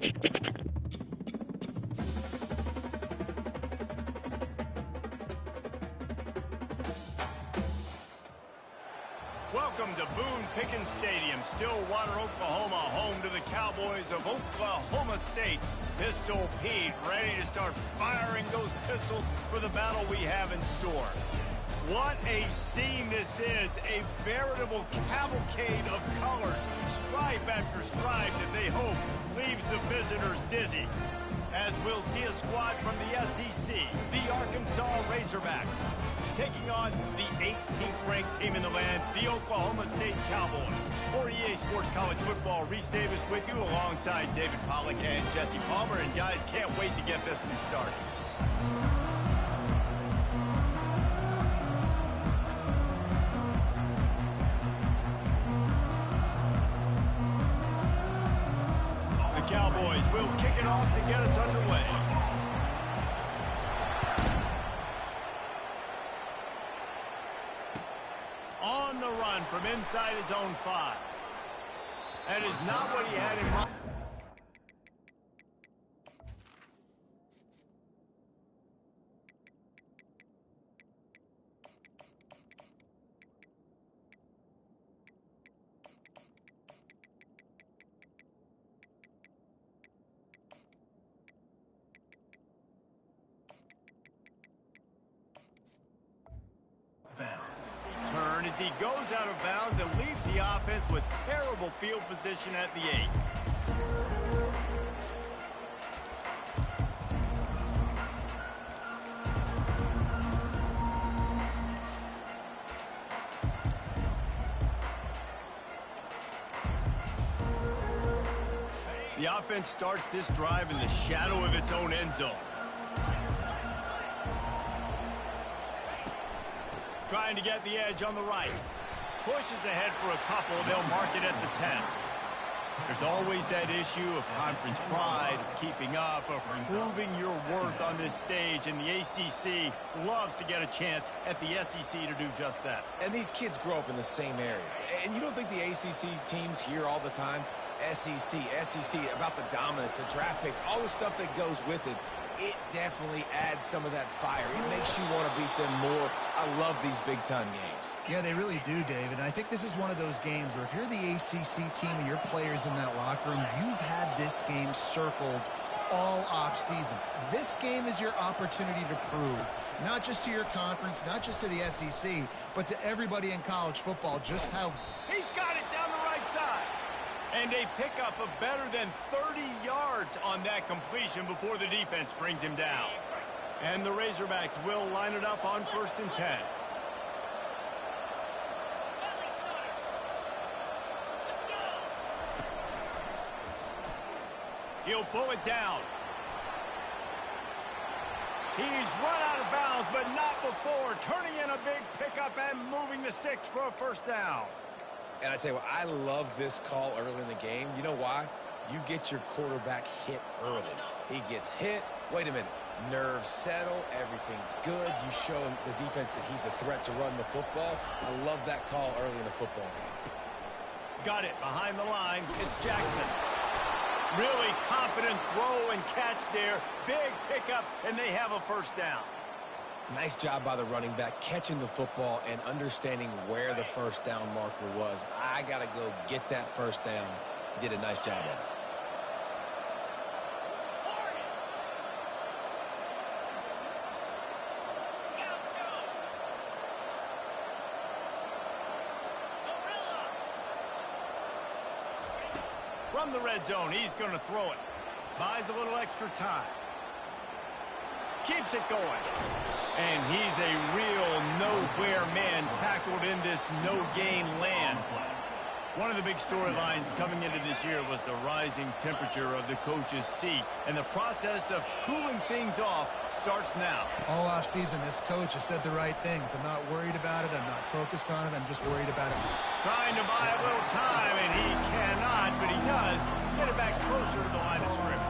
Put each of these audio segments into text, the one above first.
Welcome to Boone Pickens Stadium, Stillwater, Oklahoma, home to the Cowboys of Oklahoma State. Pistol Pete ready to start firing those pistols for the battle we have in store. What a scene this is, a veritable cavalcade of colors, stripe after stripe that they hope leaves the visitors dizzy. As we'll see a squad from the SEC, the Arkansas Razorbacks, taking on the 18th ranked team in the land, the Oklahoma State Cowboys. For EA Sports College Football, Reese Davis with you alongside David Pollack and Jesse Palmer. And guys, can't wait to get this one started. The Cowboys will kick it off to get us underway. On the run from inside his own 5. That is not what he had in mind. As he goes out of bounds and leaves the offense with terrible field position at the 8. The offense starts this drive in the shadow of its own end zone. Trying to get the edge on the right. Pushes ahead for a couple. They'll mark it at the 10. There's always that issue of conference pride, of keeping up, of proving your worth on this stage. And the ACC loves to get a chance at the SEC to do just that. And these kids grow up in the same area. And you don't think the ACC teams hear all the time, SEC, about the dominance, the draft picks, all the stuff that goes with it. It definitely adds some of that fire. It makes you want to beat them more. I love these big-time games. Yeah, they really do, David. And I think this is one of those games where if you're the ACC team and your players in that locker room, you've had this game circled all off-season. This game is your opportunity to prove, not just to your conference, not just to the SEC, but to everybody in college football just how... He's got it down the right side. And a pickup of better than 30 yards on that completion before the defense brings him down. And the Razorbacks will line it up on 1st and 10. He'll pull it down. He's run out of bounds, but not before. Turning in a big pickup and moving the sticks for a 1st down. And I tell you what, I love this call early in the game. You know why? You get your quarterback hit early. He gets hit. Wait a minute. Nerves settle. Everything's good. You show the defense that he's a threat to run the football. I love that call early in the football game. Got it behind the line. It's Jackson. Really confident throw and catch there. Big pickup, and they have a 1st down. Nice job by the running back, catching the football and understanding where the 1st down marker was. I got to go get that 1st down. He did a nice job of it. From the red zone, he's going to throw it. Buys a little extra time. Keeps it going. And he's a real nowhere man tackled in this no-gain land play. One of the big storylines coming into this year was the rising temperature of the coach's seat. And the process of cooling things off starts now. All offseason, this coach has said the right things. I'm not worried about it. I'm not focused on it. I'm just worried about it. Trying to buy a little time, and he cannot, but he does get it back closer to the line of scrimmage.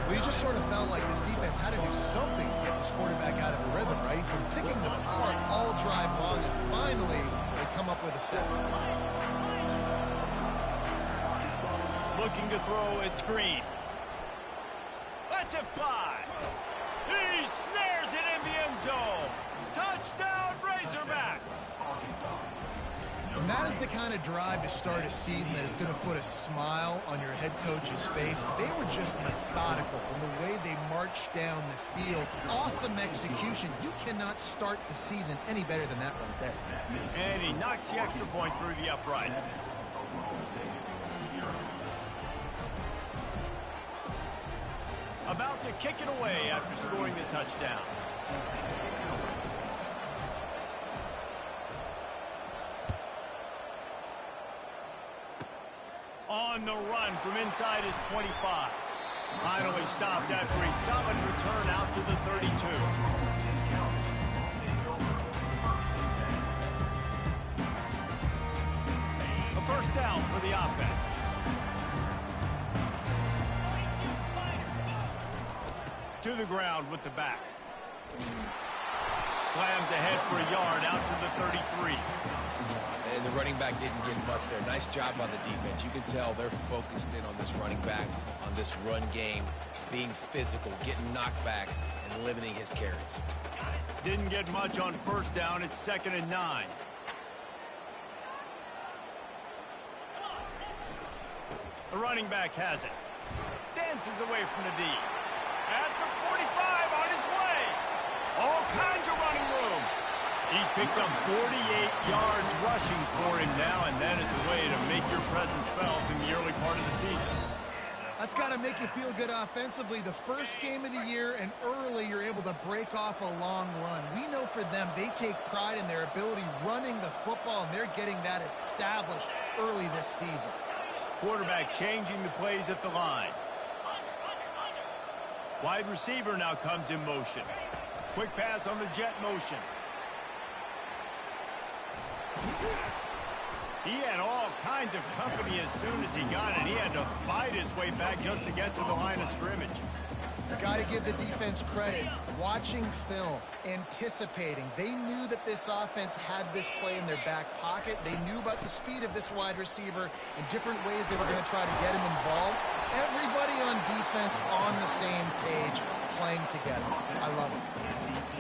Well, you just sort of felt like this defense had to do something to get this quarterback out of a rhythm, right? He's been picking them apart all drive long, and finally they come up with a sack. Looking to throw, it's Green. Lets it fly. He snares it in the end zone. Touchdown, Razorbacks. And that is the kind of drive to start a season that is going to put a smile on your head coach's face. They were just methodical in the way they marched down the field. Awesome execution. You cannot start the season any better than that right there. And he knocks the extra point through the uprights. About to kick it away after scoring the touchdown. On the run from inside his 25. Finally stopped after a solid return out to the 32. A first down for the offense. To the ground with the back. Slams ahead for a yard out to the 33. And the running back didn't get much there. Nice job on the defense. You can tell they're focused in on this running back, on this run game, being physical, getting knockbacks, and limiting his carries. Didn't get much on first down. It's 2nd and 9. The running back has it. Dances away from the D. At the 45, on his way. All kinds of running room. He's picked up 48 yards rushing for him now, and that is a way to make your presence felt in the early part of the season. That's got to make you feel good offensively. The first game of the year, and early you're able to break off a long run. We know for them, they take pride in their ability running the football, and they're getting that established early this season. Quarterback changing the plays at the line. Wide receiver now comes in motion. Quick pass on the jet motion. He had all kinds of company as soon as he got it. He had to fight his way back just to get to the line of scrimmage. Got to give the defense credit. Watching film, anticipating. They knew that this offense had this play in their back pocket. They knew about the speed of this wide receiver and different ways they were going to try to get him involved. Everybody on defense on the same page, playing together. I love it.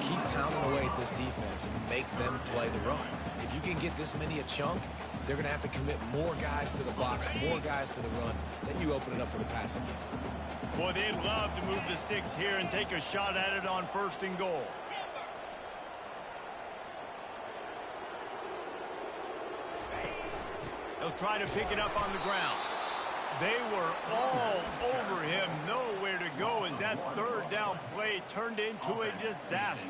Keep pounding away at this defense and make them play the run. If you can get this many a chunk, they're going to have to commit more guys to the box, more guys to the run. Then you open it up for the passing game. Boy, they'd love to move the sticks here and take a shot at it on 1st and goal. They'll try to pick it up on the ground. They were all over him, nowhere to go as that 3rd down play turned into a disaster.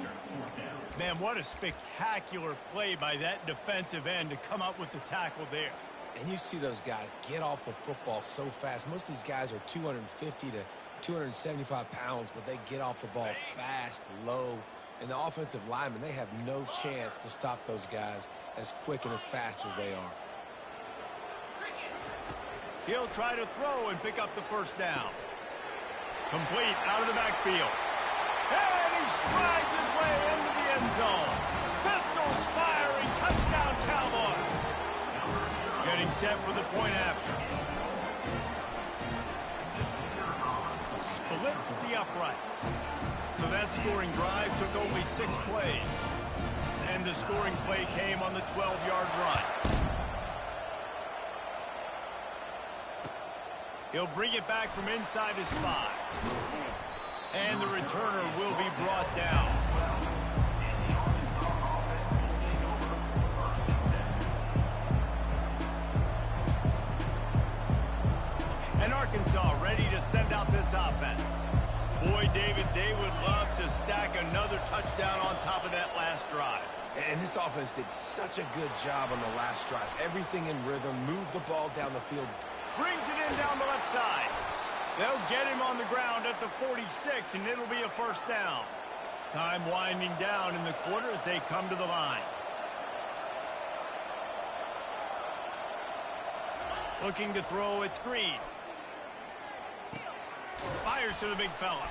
Man, what a spectacular play by that defensive end to come up with the tackle there. And you see those guys get off the football so fast. Most of these guys are 250 to 275 pounds, but they get off the ball fast, low. And the offensive linemen, they have no chance to stop those guys as quick and as fast as they are. He'll try to throw and pick up the 1st down. Complete out of the backfield. And he strides his way into the end zone. Pistols firing, touchdown Cowboys. Getting set for the point after. Splits the uprights. So that scoring drive took only 6 plays. And the scoring play came on the 12-yard run. He'll bring it back from inside his 5. And the returner will be brought down. And Arkansas ready to send out this offense. Boy, David, they would love to stack another touchdown on top of that last drive. And this offense did such a good job on the last drive. Everything in rhythm, move the ball down the field. Brings it in down the left side. They'll get him on the ground at the 46, and it'll be a 1st down. Time winding down in the quarter as they come to the line. Looking to throw, it's Green. Fires to the big fella.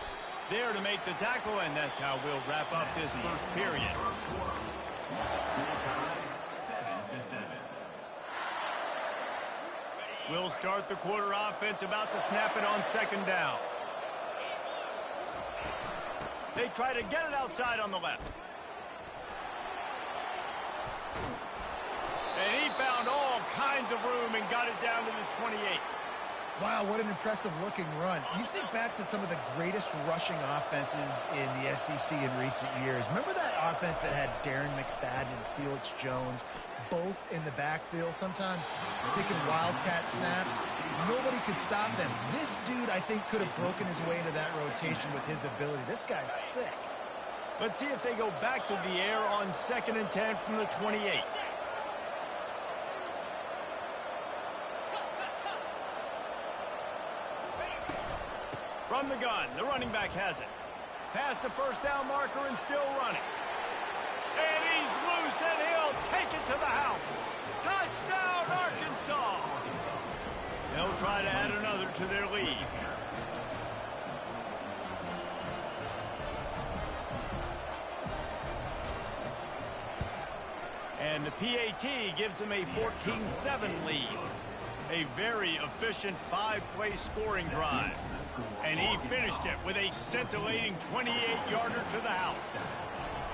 There to make the tackle, and that's how we'll wrap up this 1st period. We'll start the quarter offense, about to snap it on 2nd down. They try to get it outside on the left. And he found all kinds of room and got it down to the 28. Wow, what an impressive-looking run. You think back to some of the greatest rushing offenses in the SEC in recent years. Remember that offense that had Darren McFadden and Felix Jones both in the backfield, sometimes taking wildcat snaps? Nobody could stop them. This dude, I think, could have broken his way into that rotation with his ability. This guy's sick. Let's see if they go back to the air on 2nd and 10 from the 28. From the gun, the running back has it. Past the first down marker and still running. And he's loose, and he'll take it to the house. Touchdown, Arkansas! They'll try to add another to their lead. And the PAT gives them a 14-7 lead. A very efficient 5-play scoring drive. And he finished it with a scintillating 28-yarder to the house.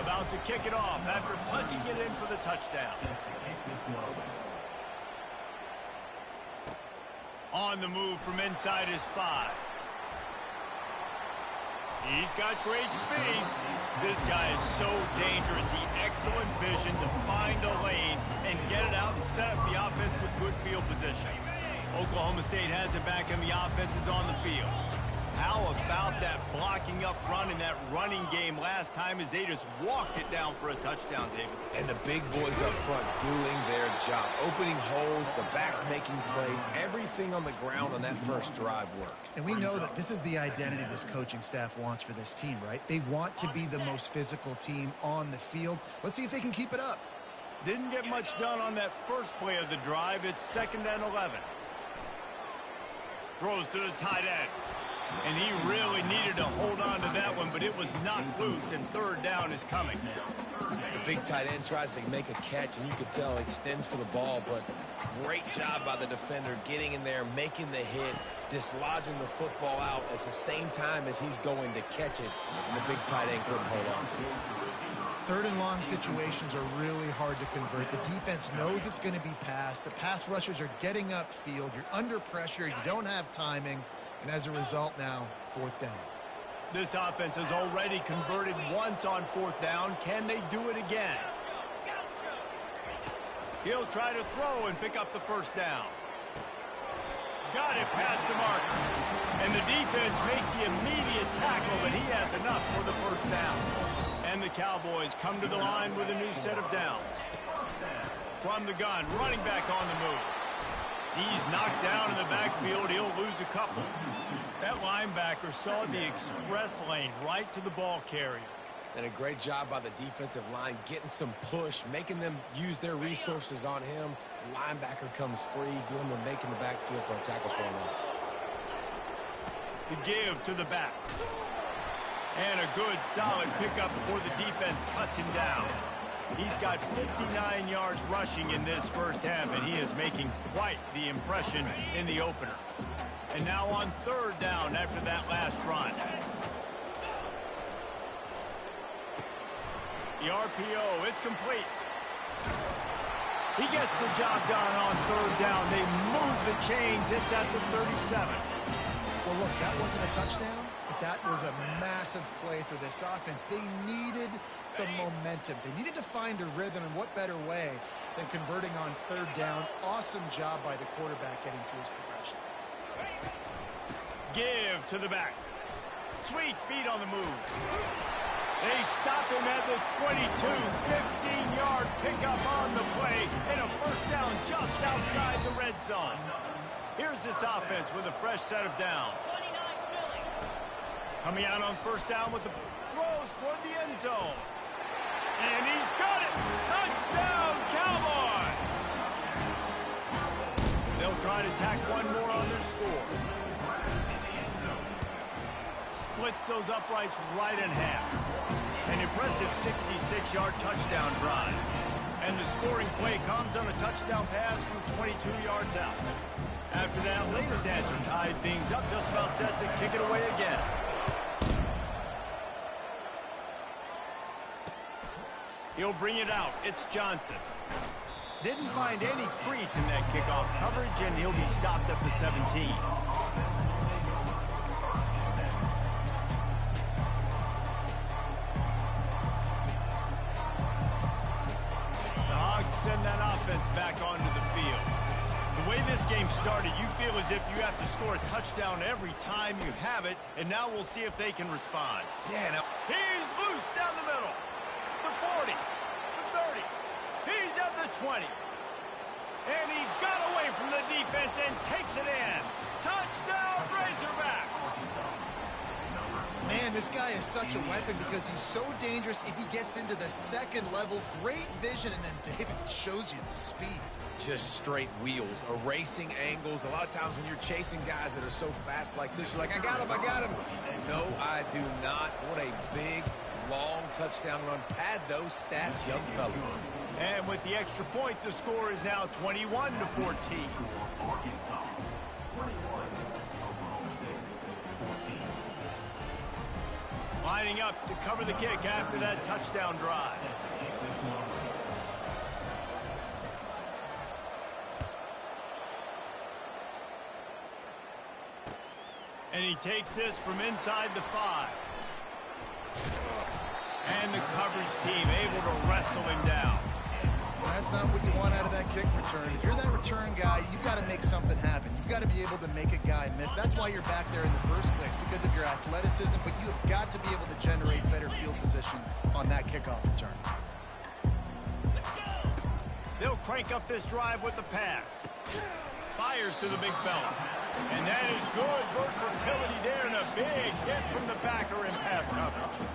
About to kick it off after punching it in for the touchdown. On the move from inside his 5. He's got great speed. This guy is so dangerous. The excellent vision to find a lane and get it out and set up the offense with good field position. Oklahoma State has it back and the offense is on the field. How about that blocking up front in that running game last time as they just walked it down for a touchdown, David? And the big boys up front doing their job. Opening holes, the backs making plays. Everything on the ground on that first drive worked. And we know that this is the identity this coaching staff wants for this team, right? They want to be the most physical team on the field. Let's see if they can keep it up. Didn't get much done on that first play of the drive. It's 2nd and 11. Throws to the tight end. And he really needed to hold on to that one, but it was not loose, and 3rd down is coming. The big tight end tries to make a catch, and you can tell he extends for the ball, but great job by the defender getting in there, making the hit, dislodging the football out at the same time as he's going to catch it, and the big tight end couldn't hold on to it. 3rd and long situations are really hard to convert. The defense knows it's going to be passed. The pass rushers are getting upfield. You're under pressure. You don't have timing. And as a result now, 4th down. This offense has already converted once on 4th down. Can they do it again? He'll try to throw and pick up the 1st down. Got it past the marker. And the defense makes the immediate tackle, but he has enough for the 1st down. And the Cowboys come to the line with a new set of downs. From the gun, running back on the move. He's knocked down in the backfield. He'll lose a couple. That linebacker saw the express lane right to the ball carrier. And a great job by the defensive line, getting some push, making them use their resources on him. Linebacker comes free, boom, and making the backfield for a tackle for a loss. The give to the back. And a good, solid pickup before the defense cuts him down. He's got 59 yards rushing in this first half, and he is making quite the impression in the opener. And now on 3rd down after that last run. The RPO, it's complete. He gets the job done on 3rd down. They move the chains. It's at the 37. Well, look, that wasn't a touchdown, but that was a massive play for this offense. They needed some momentum. They needed to find a rhythm, and what better way than converting on 3rd down. Awesome job by the quarterback getting through his progression. Give to the back. Sweet feet on the move. They stop him at the 22, 15-yard pickup on the play, and a 1st down just outside the red zone. Here's this offense with a fresh set of downs. Coming out on 1st down with the throws toward the end zone. And he's got it! Touchdown, Cowboys! They'll try to tack one more on their score. Splits those uprights right in half. An impressive 66-yard touchdown drive. And the scoring play comes on a touchdown pass from 22 yards out. After that latest answer, tied things up, just about set to kick it away again. He'll bring it out. It's Johnson. Didn't find any crease in that kickoff coverage, and he'll be stopped at the 17. The Hogs send that offense back onto the field. The way this game started, you feel as if you have to score a touchdown every time you have it, and now we'll see if they can respond. Yeah, now He's loose down the middle. The 40, the 30. He's at the 20. And he got away from the defense and takes it in. Touchdown, Razorbacks. Man, this guy is such a weapon because he's so dangerous if he gets into the second level. Great vision, and then David shows you the speed. just straight wheels, erasing angles. A lot of times when you're chasing guys that are so fast like this, you're like, I got him, I got him. No, I do not. What a big, long touchdown run. Pad those stats, young fella. And with the extra point, the score is now 21-14. Lining up to cover the kick after that touchdown drive. And he takes this from inside the 5. And the coverage team able to wrestle him down. That's not what you want out of that kick return. If you're that return guy, you've got to make something happen. You've got to be able to make a guy miss. That's why you're back there in the first place, because of your athleticism, but you have got to be able to generate better field position on that kickoff return. They'll crank up this drive with the pass. Fires to the big fella. And that is good versatility there, and a big hit from the backer in pass coverage.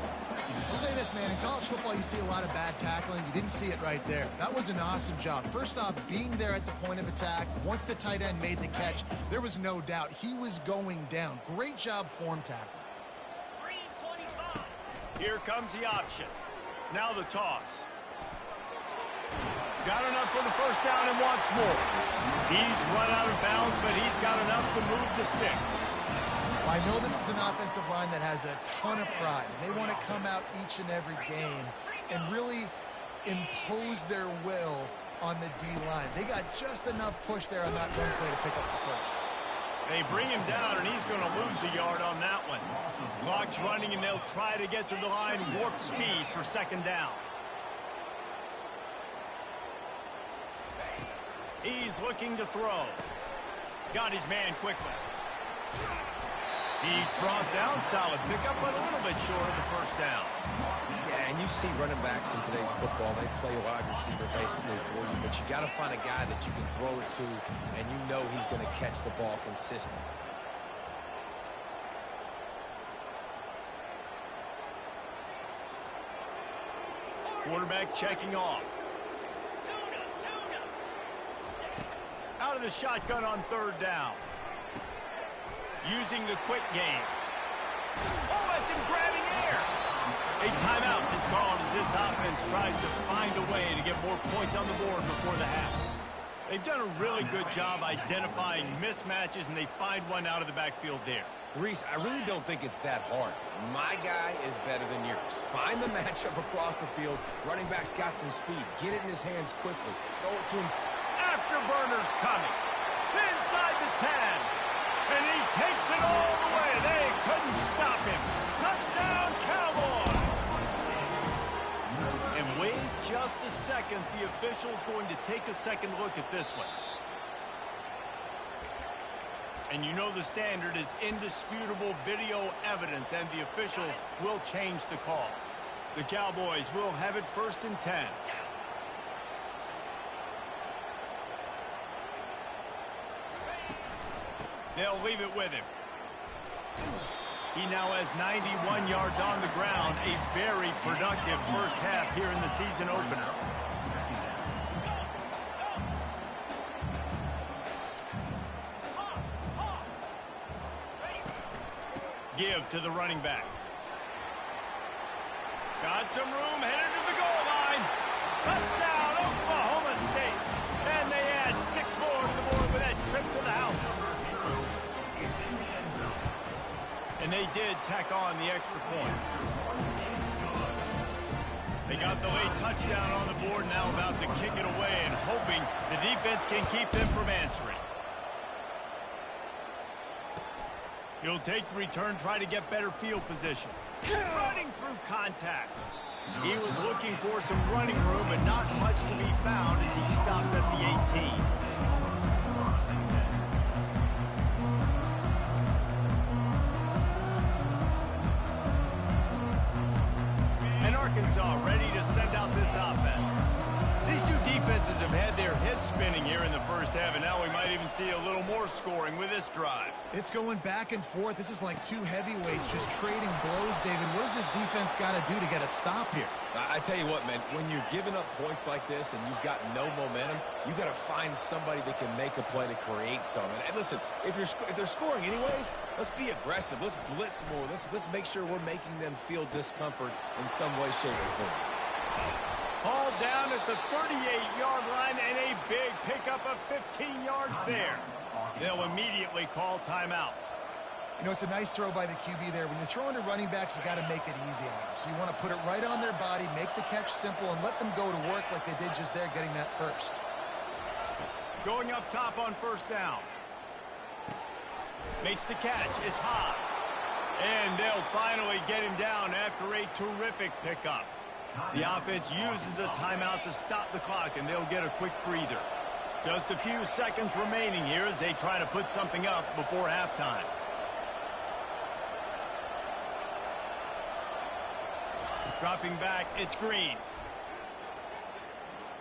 I'll say this, man. In college football, you see a lot of bad tackling. You didn't see it right there. That was an awesome job. First off, being there at the point of attack. Once the tight end made the catch, there was no doubt he was going down. Great job form tackling. Here comes the option. Now the toss. Got enough for the first down and wants more. He's run out of bounds, but he's got enough to move the sticks. I know this is an offensive line that has a ton of pride. They want to come out each and every game and really impose their will on the D-line. They got just enough push there on that run play to pick up the first. They bring him down, and he's going to lose a yard on that one. Clock's running, and they'll try to get to the line warp speed for second down. He's looking to throw. Got his man quickly. He's brought down, solid pickup, but a little bit short of the first down. Yeah, and you see running backs in today's football, they play wide receiver basically for you, but you got to find a guy that you can throw it to, and you know he's going to catch the ball consistently. Quarterback checking off. Out of the shotgun on third down. Using the quick game. Oh, that's him grabbing air. A timeout is called as this offense tries to find a way to get more points on the board before the half. They've done a really good job identifying mismatches, and they find one out of the backfield there. Reese, I really don't think it's that hard. My guy is better than yours. Find the matchup across the field. Running back's got some speed. Get it in his hands quickly. Throw it to him. Afterburners coming. Inside the 10. And he takes it all the way. They couldn't stop him. Touchdown, Cowboys. And wait just a second. The official's going to take a second look at this one. And you know the standard is indisputable video evidence, and the officials will change the call. The Cowboys will have it 1st and 10. They'll leave it with him. He now has 91 yards on the ground. A very productive first half here in the season opener. Give to the running back. Got some room, headed to the goal line. Touchdown, Oklahoma State. And they add 6 more to the board with that trip to the house. And they did tack on the extra point. They got the late touchdown on the board, now about to kick it away and hoping the defense can keep them from answering. He'll take the return, try to get better field position. Running through contact. He was looking for some running room, but not much to be found as he stopped at the 18. And Arkansas ready to send out this offense. These two defenses have had their heads spinning here in the first half, and now we might even see a little more scoring with this drive. It's going back and forth. This is like two heavyweights just trading blows, David. What does this defense got to do to get a stop here? I tell you what, man, when you're giving up points like this and you've got no momentum, you got to find somebody that can make a play to create some. And listen, if they're scoring anyways, let's be aggressive. Let's blitz more. Let's make sure we're making them feel discomfort in some way, shape, or form. Ball down at the 38-yard line and a big pickup of 15 yards there. They'll immediately call timeout. You know, it's a nice throw by the QB there. When you're throwing to running backs, you got to make it easy on them. So you want to put it right on their body, make the catch simple, and let them go to work like they did just there, getting that first. Going up top on first down. Makes the catch. It's Haas. And they'll finally get him down after a terrific pickup. The offense uses a timeout to stop the clock, and they'll get a quick breather. Just a few seconds remaining here as they try to put something up before halftime. Dropping back, it's Green.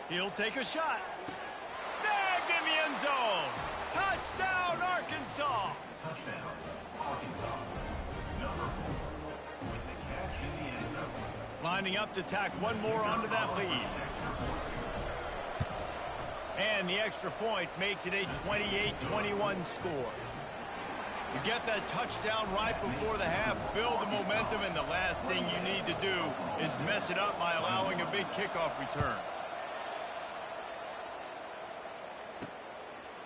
He'll take a shot. Snagged in the end zone. Touchdown, Arkansas. Touchdown, Arkansas. Number 4 with the catch in the end zone. Lining up to tack one more onto that lead. And the extra point makes it a 28-21 score. You get that touchdown right before the half, build the momentum, and the last thing you need to do is mess it up by allowing a big kickoff return.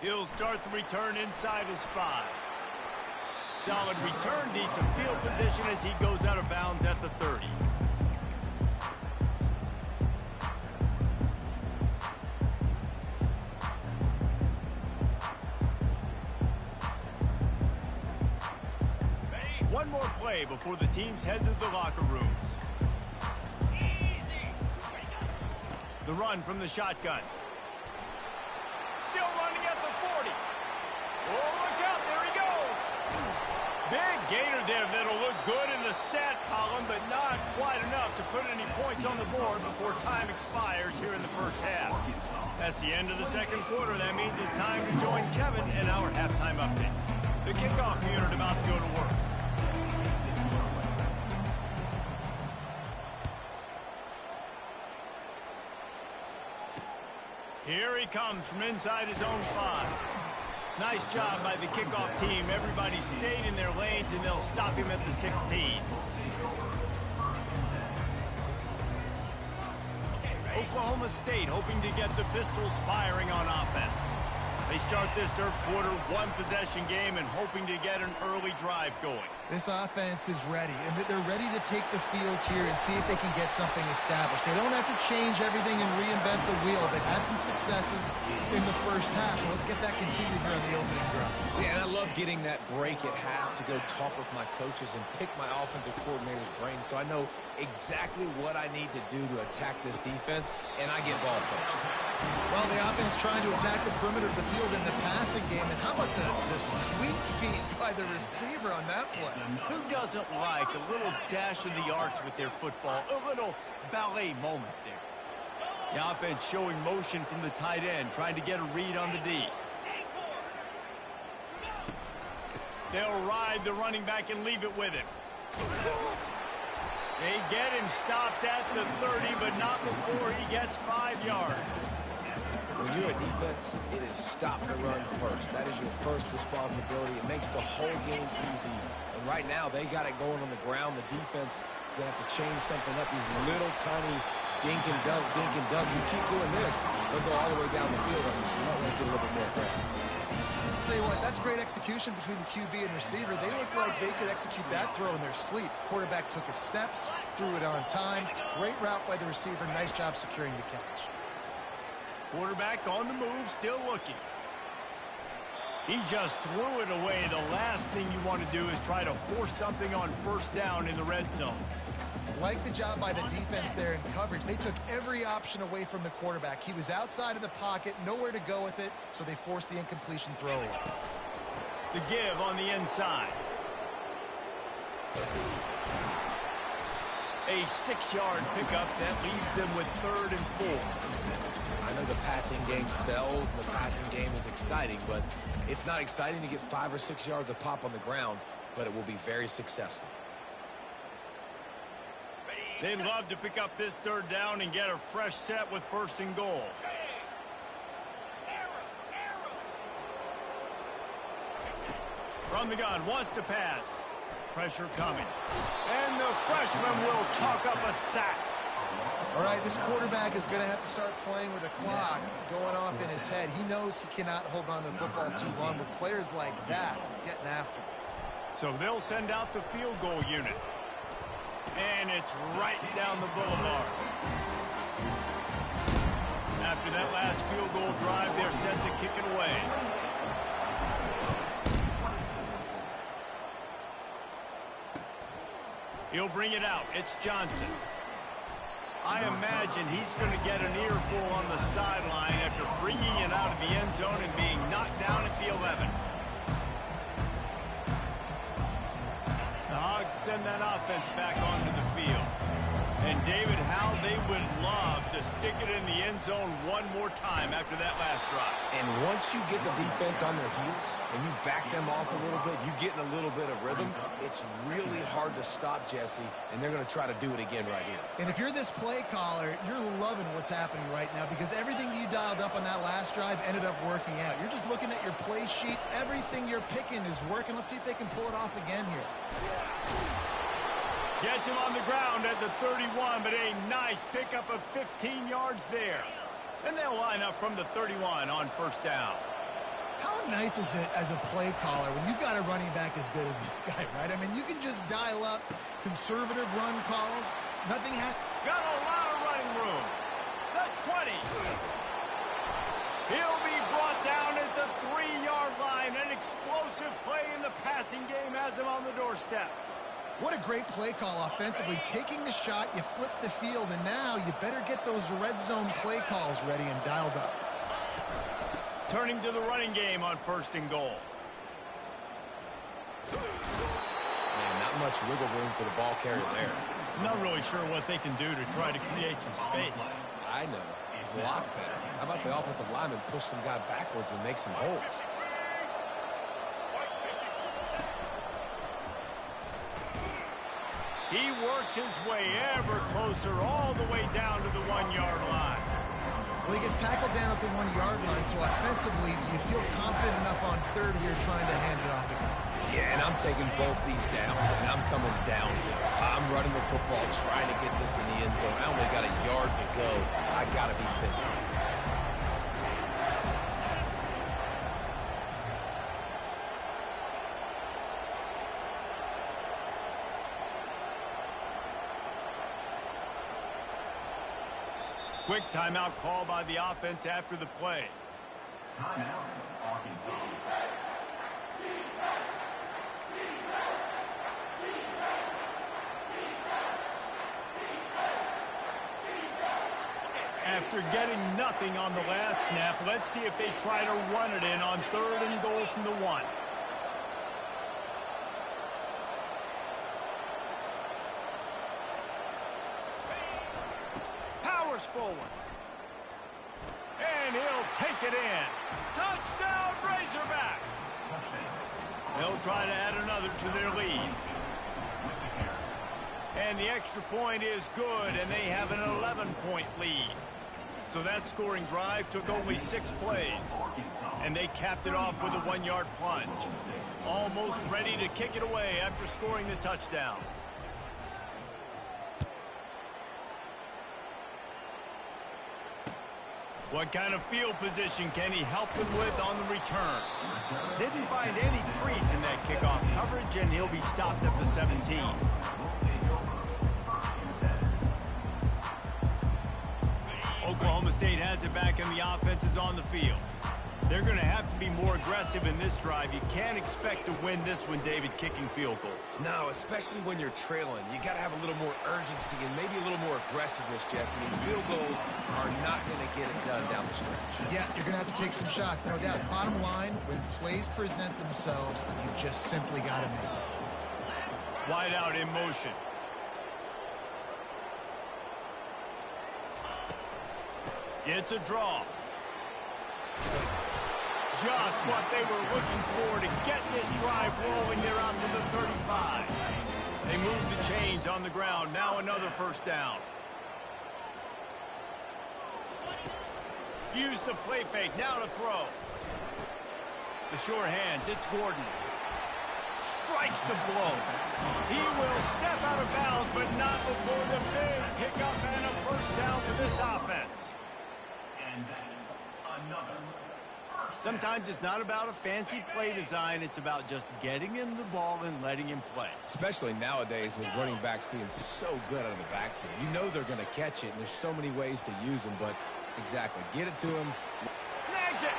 He'll start the return inside his 5. Solid return, decent field position as he goes out of bounds at the 30. One more play before the teams head to the locker rooms. The run from the shotgun. Still running at the 40. Oh, look out, there he goes. Big gainer there that'll look good in the stat column, but not quite enough to put any points on the board before time expires here in the first half. That's the end of the second quarter. That means it's time to join Kevin in our halftime update. The kickoff unit about to go to work. Here he comes from inside his own 5. Nice job by the kickoff team. Everybody stayed in their lanes, and they'll stop him at the 16. Oklahoma State hoping to get the Pistols firing on offense. They start this third quarter one-possession game and hoping to get an early drive going. This offense is ready, and they're ready to take the field here and see if they can get something established. They don't have to change everything and reinvent the wheel. They've had some successes in the first half, so let's get that continued here on the opening drive. Yeah, and I love getting that break at half to go talk with my coaches and pick my offensive coordinator's brain so I know exactly what I need to do to attack this defense, and I get ball first. Well, the offense trying to attack the perimeter of the field in the passing game, and how about the sweet feet by the receiver on that play? Who doesn't like a little dash of the arts with their football? A little ballet moment there. The offense showing motion from the tight end, trying to get a read on the D. They'll ride the running back and leave it with him. They get him stopped at the 30, but not before he gets 5 yards. When you're a defense, it is stop the run first. That is your first responsibility. It makes the whole game easy. And right now, they got it going on the ground. The defense is going to have to change something up. These little tiny dink and dunk, dink and dunk. You keep doing this, they'll go all the way down the field on you. So you might want to get a little bit more aggressive. I'll tell you what, that's great execution between the QB and receiver. They look like they could execute that throw in their sleep. Quarterback took his steps, threw it on time. Great route by the receiver. Nice job securing the catch. Quarterback on the move, still looking. He just threw it away. The last thing you want to do is try to force something on first down in the red zone. Like the job by the defense there in coverage. They took every option away from the quarterback. He was outside of the pocket, nowhere to go with it, so they forced the incompletion throw away. The give on the inside. A 6-yard pickup that leaves them with 3rd and 4. I know the passing game sells and the passing game is exciting, but it's not exciting to get 5 or 6 yards of pop on the ground, but it will be very successful. They'd love to pick up this 3rd down and get a fresh set with 1st and goal. From the gun, wants to pass. Pressure coming. And the freshman will chalk up a sack. All right, this quarterback is going to have to start playing with a clock going off in his head. He knows he cannot hold on to the football too long with players like that getting after him. So they'll send out the field goal unit. And it's right down the boulevard. After that last field goal drive, they're set to kick it away. He'll bring it out. It's Johnson. I imagine he's going to get an earful on the sideline after bringing it out of the end zone and being knocked down at the 11. The Hogs send that offense back onto the field. And David, how they would love to stick it in the end zone one more time after that last drive. And once you get the defense on their heels and you back them off a little bit, you get in a little bit of rhythm, it's really hard to stop Jesse, and they're going to try to do it again right here. And if you're this play caller, you're loving what's happening right now because everything you dialed up on that last drive ended up working out. You're just looking at your play sheet. Everything you're picking is working. Let's see if they can pull it off again here. Gets him on the ground at the 31, but a nice pickup of 15 yards there. And they'll line up from the 31 on 1st down. How nice is it as a play caller when you've got a running back as good as this guy, right? I mean, you can just dial up conservative run calls. Nothing has... Got a lot of running room. The 20. He'll be brought down at the 3-yard line. An explosive play in the passing game has him on the doorstep. What a great play call offensively. Taking the shot, you flip the field, and now you better get those red zone play calls ready and dialed up. Turning to the running game on 1st and goal. Man, not much wiggle room for the ball carrier there. Not really sure what they can do to try to create some space. I know. Block better. How about the offensive lineman push some guy backwards and make some holes? He works his way ever closer all the way down to the 1-yard line. Well, he gets tackled down at the 1-yard line, so offensively, do you feel confident enough on 3rd here trying to hand it off again? Yeah, and I'm taking both these downs, and I'm coming downhill. I'm running the football, trying to get this in the end zone. I only got a yard to go. I got to be physical. Quick timeout call by the offense after the play. Timeout, Arkansas. After getting nothing on the last snap, let's see if they try to run it in on 3rd and goal from the 1. Powers forward. And he'll take it in. Touchdown, Razorbacks! They'll try to add another to their lead. And the extra point is good, and they have an 11-point lead. So that scoring drive took only 6 plays, and they capped it off with a 1-yard plunge. Almost ready to kick it away after scoring the touchdown. What kind of field position can he help them with on the return? Didn't find any crease in that kickoff coverage, and he'll be stopped at the 17. Oklahoma State has it back, and the offense is on the field. They're going to have to be more aggressive in this drive. You can't expect to win this one, David, kicking field goals. No, especially when you're trailing. You got to have a little more urgency and maybe a little more aggressiveness, Jesse. And field goals are not going to get it done down the stretch. Yeah, you're going to have to take some shots, no doubt. Bottom line, when plays present themselves, you just simply got to make them. Wide out in motion. It's a draw. Just what they were looking for to get this drive rolling. They're out to the 35. They move the chains on the ground. Now another first down. Use the play fake. Now to throw. The sure hands. It's Gordon. Strikes the blow. He will step out of bounds, but not before the big pickup and a first down for this offense. And that is another. Sometimes it's not about a fancy play design. It's about just getting him the ball and letting him play. Especially nowadays with running backs being so good out of the backfield. You know they're going to catch it, and there's so many ways to use them, but exactly. Get it to him. Snags it.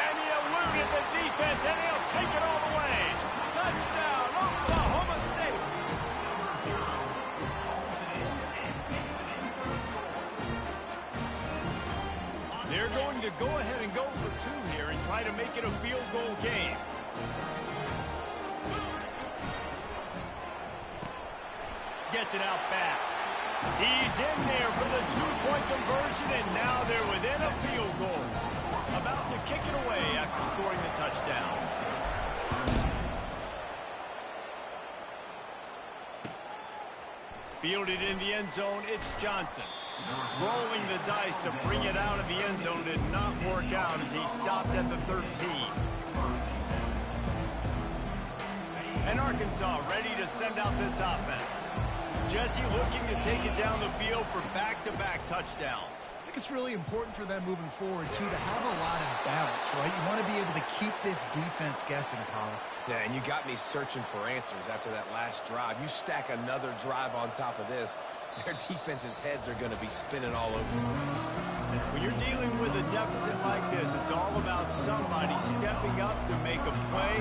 And he eluded the defense, and he'll take it all the way. Touchdown, Oklahoma State. They're going to go ahead and go for two here and try to make it a field goal game. Gets it out fast. He's in there for the two-point conversion, and now they're within a field goal. About to kick it away after scoring the touchdown. Fielded in the end zone, it's Johnson. Rolling the dice to bring it out of the end zone did not work out as he stopped at the 13. And Arkansas ready to send out this offense. Jesse looking to take it down the field for back-to-back touchdowns. I think it's really important for them moving forward, too, to have a lot of bounce, right? You want to be able to keep this defense guessing, Pollock. Yeah, and you got me searching for answers after that last drive. You stack another drive on top of this, their defense's heads are going to be spinning all over the place. When you're dealing with a deficit like this, it's all about somebody stepping up to make a play,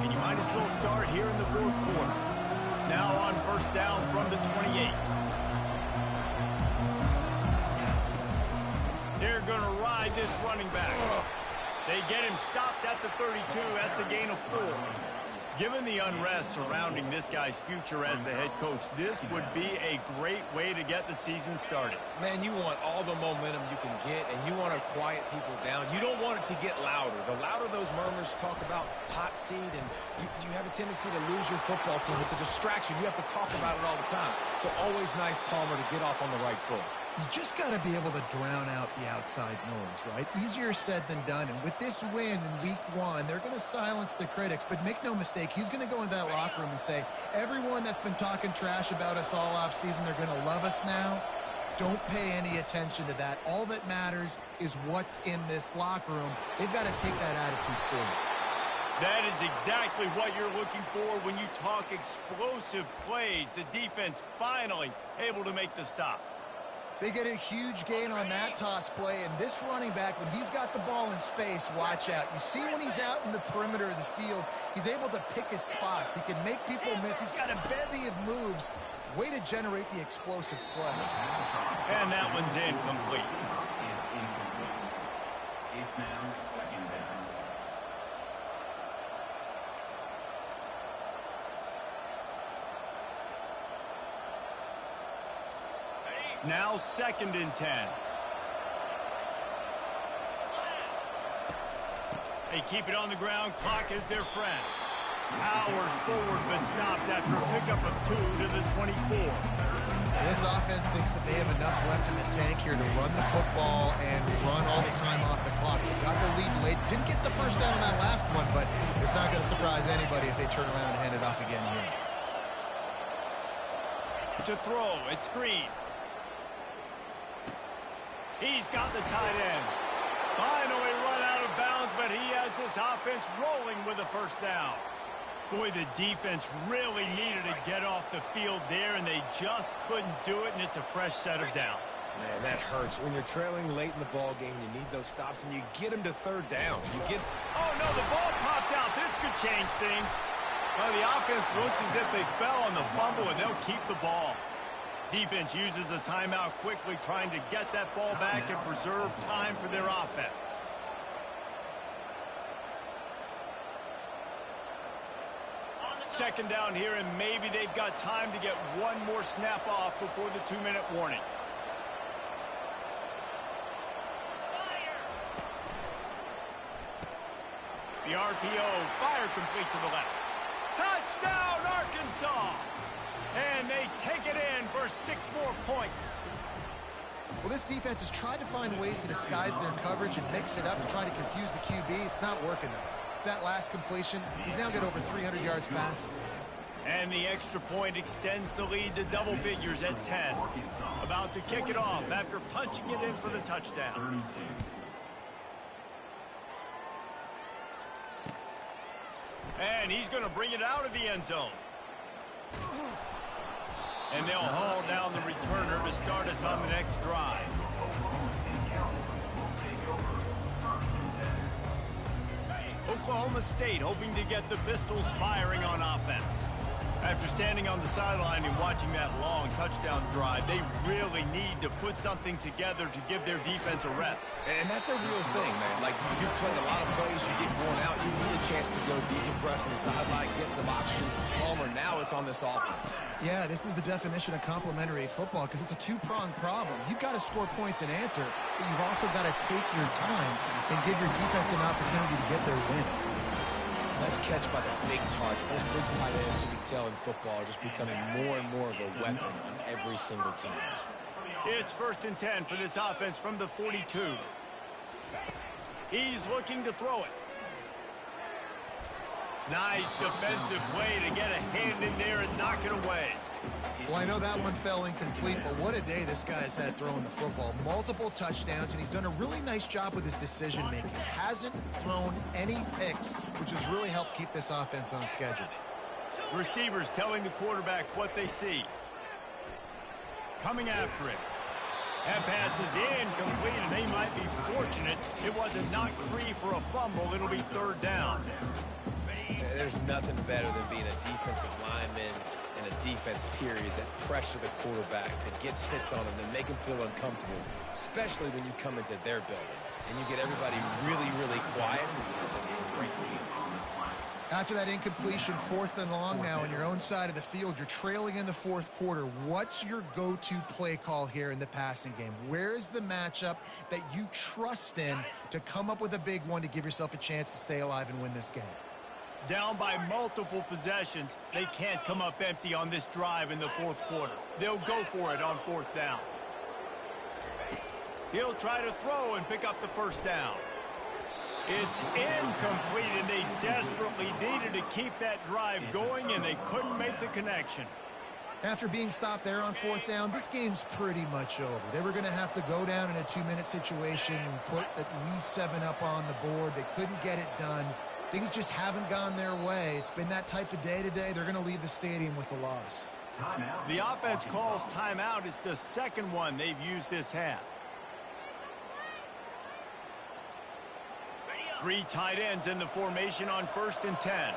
and you might as well start here in the fourth quarter. Now on first down from the 28. They're going to ride this running back. They get him stopped at the 32. That's a gain of 4. Given the unrest surrounding this guy's future as the head coach, this would be a great way to get the season started. Man, you want all the momentum you can get, and you want to quiet people down. You don't want it to get louder. The louder those murmurs talk about hot seat, and you have a tendency to lose your football team. It's a distraction. You have to talk about it all the time. So always nice, Palmer, to get off on the right foot. You just got to be able to drown out the outside noise, right? Easier said than done. And with this win in week 1, they're going to silence the critics. But make no mistake, he's going to go into that locker room and say, everyone that's been talking trash about us all offseason, they're going to love us now. Don't pay any attention to that. All that matters is what's in this locker room. They've got to take that attitude forward. That is exactly what you're looking for when you talk explosive plays. The defense finally able to make the stop. They get a huge gain on that toss play, and this running back, when he's got the ball in space, watch out. You see when he's out in the perimeter of the field, he's able to pick his spots. He can make people miss. He's got a bevy of moves. Way to generate the explosive play. And that one's incomplete. It's now second down. Now 2nd and 10. They keep it on the ground. Clock is their friend. Powers forward, but stopped after a pickup of 2 to the 24. This offense thinks that they have enough left in the tank here to run the football and run all the time off the clock. They got the lead late. Didn't get the first down on that last one, but it's not going to surprise anybody if they turn around and hand it off again here. To throw, it's Green. He's got the tight end. Finally run out of bounds, but he has this offense rolling with a first down. Boy, the defense really needed to get off the field there, and they just couldn't do it, and it's a fresh set of downs. Man, that hurts. When you're trailing late in the ball game, you need those stops, and you get them to third down. Oh, no, the ball popped out. This could change things. Well, the offense looks as if they fell on the fumble, and they'll keep the ball. Defense uses a timeout quickly, trying to get that ball back and preserve time for their offense. Second down here, and maybe they've got time to get one more snap off before the 2-minute warning. The RPO, fire complete to the left. Touchdown, Arkansas! And they take it in for 6 more points. Well, this defense has tried to find ways to disguise their coverage and mix it up to try to confuse the QB. It's not working, though. That last completion, he's now got over 300 yards passing. And the extra point extends the lead to double figures at 10. About to kick it off after punching it in for the touchdown. And he's going to bring it out of the end zone. And they'll haul down the returner to start us on the next drive. Oklahoma State hoping to get the Pistols firing on offense. After standing on the sideline and watching that long touchdown drive, they really need to put something together to give their defense a rest. And that's a real thing, man. Like, you played a lot of plays, you get worn out, you need a chance to go decompress on the sideline, get some oxygen. Palmer, now it's on this offense. Yeah, this is the definition of complementary football because it's a two-pronged problem. You've got to score points and answer, but you've also got to take your time and give your defense an opportunity to get their win. Nice catch by the big target. Those big tight ends, you can tell in football, are just becoming more and more of a weapon on every single team. It's 1st and 10 for this offense from the 42. He's looking to throw it. Nice defensive play to get a hand in there and knock it away. Well, I know that one fell incomplete, but what a day this guy's had throwing the football. Multiple touchdowns, and he's done a really nice job with his decision-making. Hasn't thrown any picks, which has really helped keep this offense on schedule. Receivers telling the quarterback what they see. Coming after it. That pass is incomplete, and they might be fortunate it wasn't knocked free for a fumble. It'll be 3rd down. There's nothing better than being a defensive lineman and a defense period that pressure the quarterback, that gets hits on them, that make them feel uncomfortable, especially when you come into their building and you get everybody really, really quiet. It's a great feeling. After that incompletion, 4th and long now on your own side of the field, you're trailing in the 4th quarter. What's your go-to play call here in the passing game? Where is the matchup that you trust in to come up with a big one to give yourself a chance to stay alive and win this game? Down by multiple possessions, they can't come up empty on this drive in the 4th quarter. They'll go for it on 4th down. He'll try to throw and pick up the 1st down. It's incomplete, and they desperately needed to keep that drive going, and they couldn't make the connection. After being stopped there on 4th down, this game's pretty much over. They were going to have to go down in a 2-minute situation and put at least 7 up on the board. They couldn't get it done. Things just haven't gone their way. It's been that type of day today. They're going to leave the stadium with the loss. The offense calls timeout. It's the 2nd one they've used this half. 3 tight ends in the formation on 1st and 10.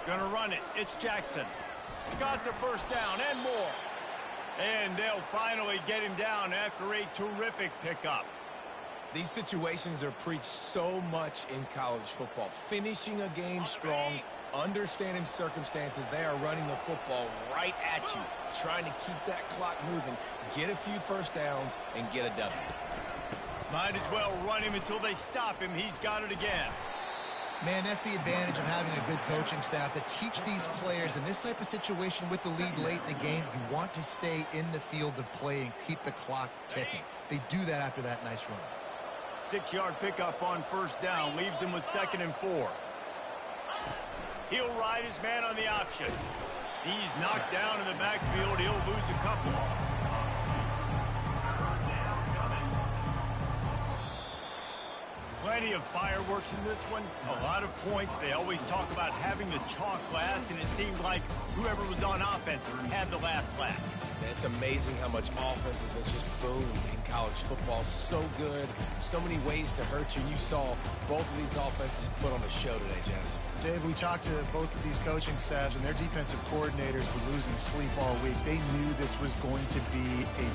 Gonna run it. It's Jackson. Got the 1st down and more. And they'll finally get him down after a terrific pickup. These situations are preached so much in college football. Finishing a game strong, understanding circumstances. They are running the football right at you, trying to keep that clock moving, get a few 1st downs, and get a W. Might as well run him until they stop him. He's got it again. Man, that's the advantage of having a good coaching staff that teach these players in this type of situation with the lead late in the game. You want to stay in the field of play and keep the clock ticking. They do that after that nice run. 6-yard pickup on 1st down leaves him with 2nd and 4. He'll ride his man on the option. He's knocked down in the backfield. He'll lose a couple. Plenty of fireworks in this one, a lot of points. They always talk about having the chalk last, and it seemed like whoever was on offense had the last laugh. It's amazing how much offense has just boomed in college football. So good, so many ways to hurt you. And you saw both of these offenses put on a show today, Jess. Dave, we talked to both of these coaching staffs, and their defensive coordinators were losing sleep all week. They knew this was going to be a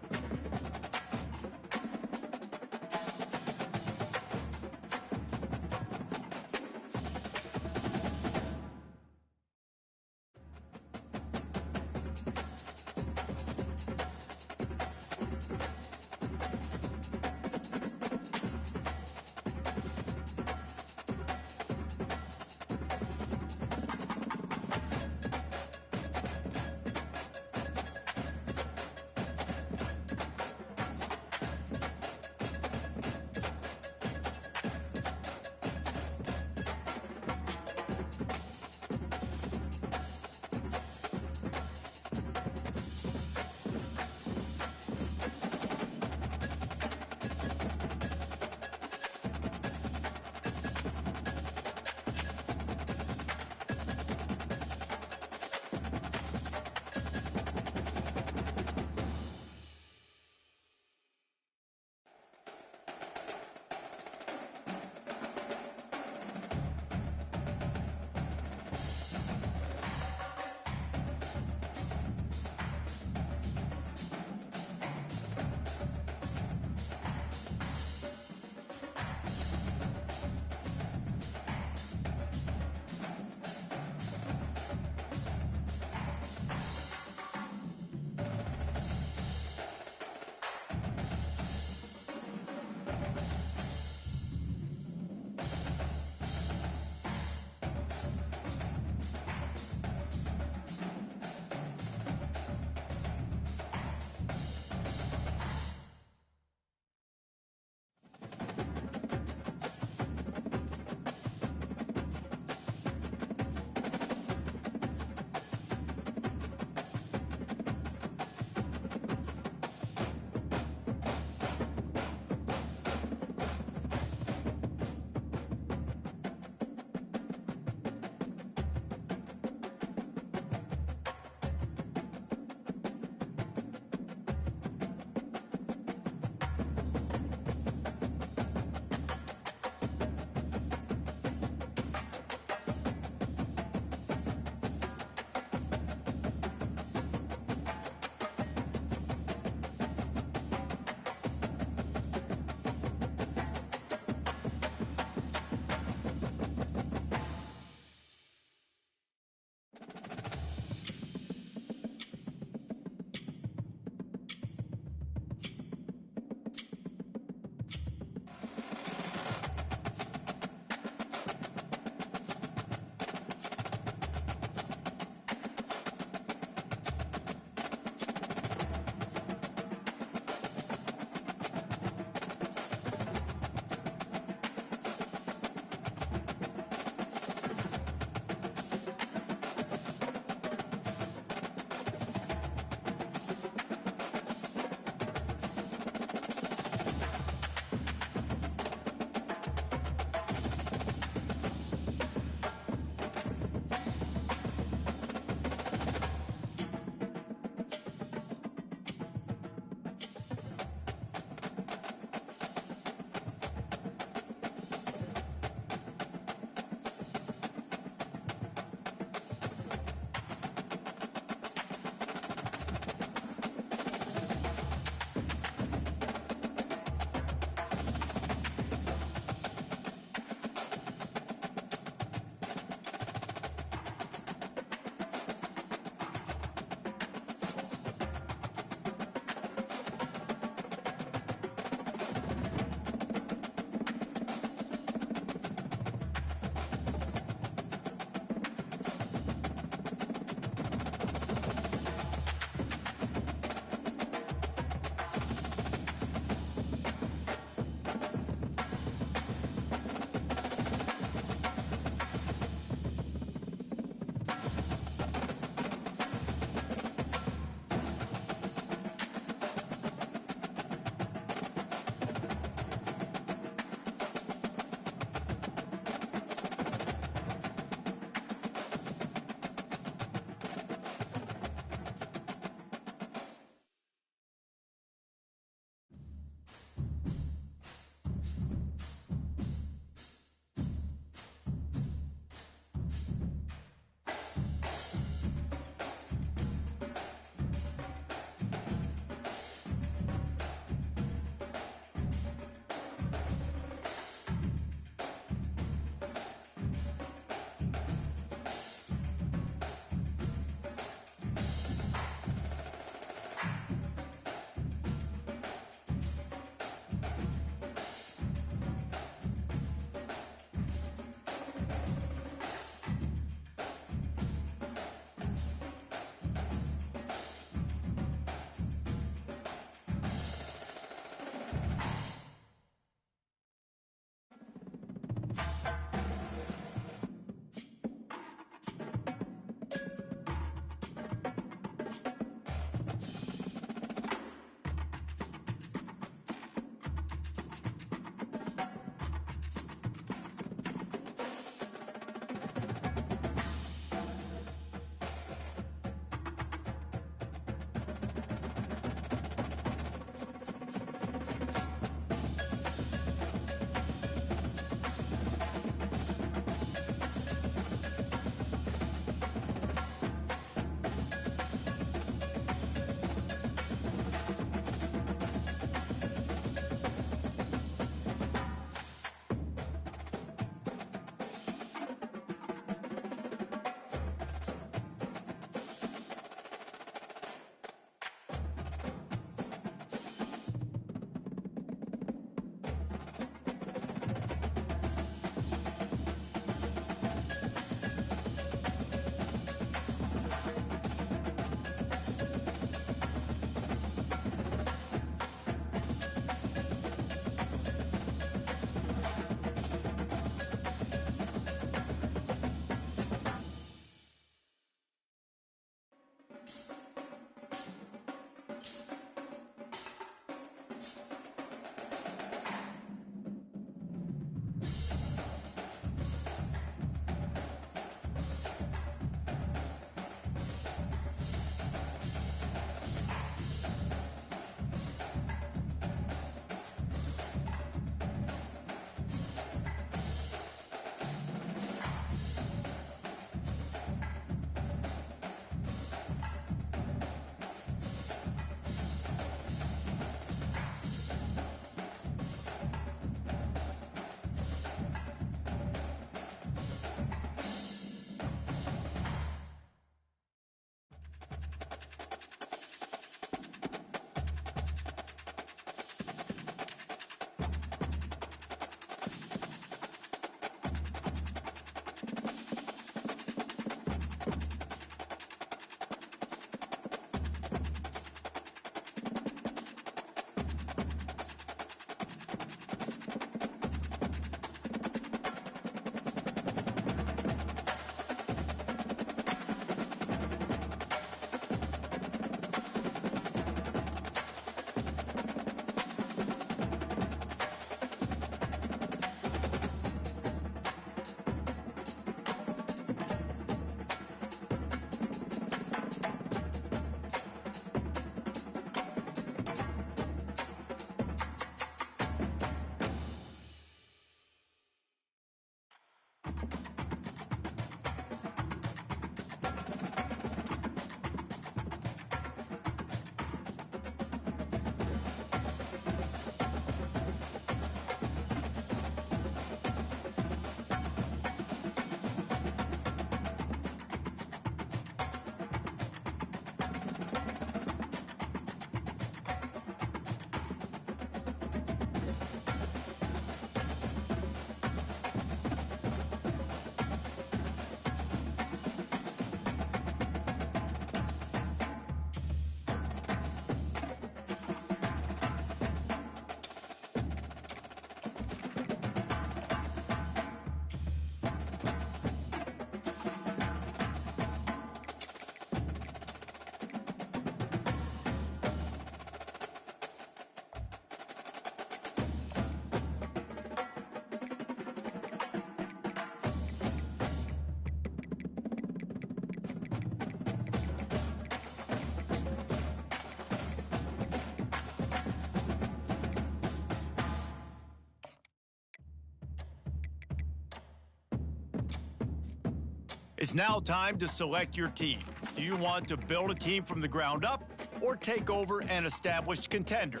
It's now time to select your team. Do you want to build a team from the ground up or take over an established contender?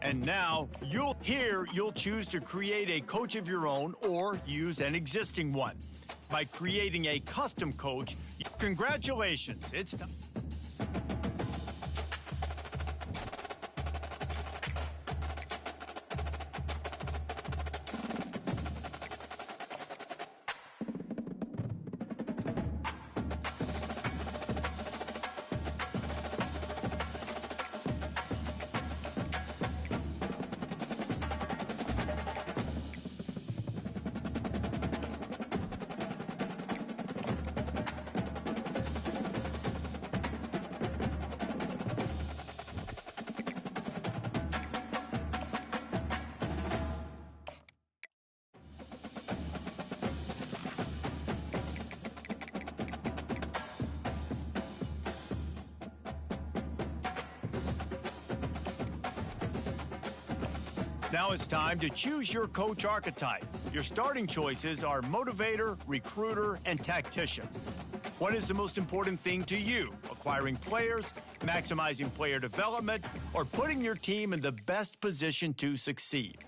And now you'll choose to create a coach of your own or use an existing one. By creating a custom coach, congratulations, it's time. Now it's time to choose your coach archetype. Your starting choices are motivator, recruiter, and tactician. What is the most important thing to you? Acquiring players, maximizing player development, or putting your team in the best position to succeed?